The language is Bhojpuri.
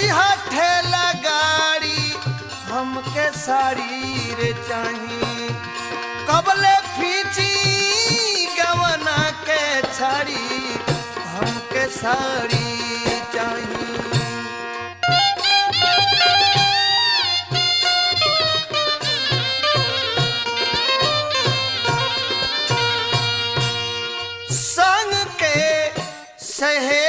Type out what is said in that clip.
बेचिहा ठेला गाड़ी हमके साड़ी रे चाही कबले फीची गवना के छाड़ी हमके साड़ी चाही संग के सहे